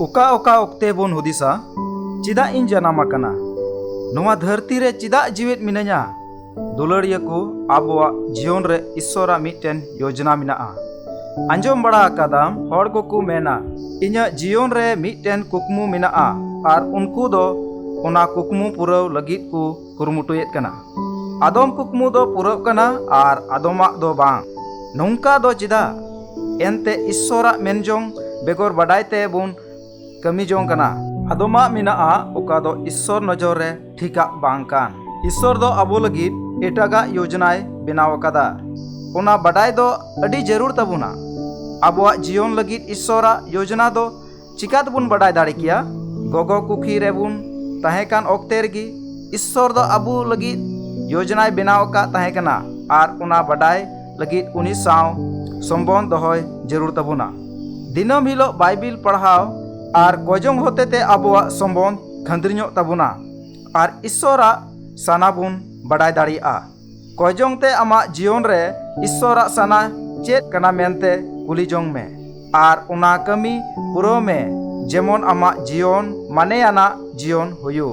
ओका ओका ओक्ते बोन हुदिसा चिदा इन जनाम आकाना नोवा धरती रे चिदा जीवित मिनाया दुलड़िया को आबोआ जीवन रे ईश्वरा मिटन योजना मिनाआ आंजम बड़ा आकादाम हर को मेना इन्या जीवन रे मिटन कुकमु मिनाआ आर उनको दो ओना कुकमु पुराव लगित को कुरुमुटुयेत कना आदम कुकमु दो पुराव कना आर आदमा दो बांग नौका दो चिदा एनते ईश्वरा मेनजोंग बेगोर बडायते बुन कमी जोंग कना आदमा मिनाआ ओका दो ईश्वर नजर रे ठीका बांगकान ईश्वर दो अबो लगित एटागा योजनाय बेनाव कदा ओना बडाय दो अडी जरूर तबुना आबोआ जीवन लगित ईश्वरा योजना दो चिकात बुन बडाय दाड़े किया गोगो कुखी रे बुन ताहेकान ओक्ते रेगी ईश्वर दो अबो लगित योजनाय बेनाव का ताहेकना आर ओना बडाय लगित उनी साव संबंध दोहय जरूर तबुना दिनम हिलो बाइबिल पढ़ाव आर कोजोंग होते ते आबोआ संबंध खंद्रिñो तबुना आर ईश्वरा साना बुन बडाय दाड़िया कोजोंग ते आमा जीवन रे ईश्वरा साना चेत कना मेनते कुली जोंग में आर उना कमी पुरो में जेमन आमा जीवन माने आना जीवन हुयु।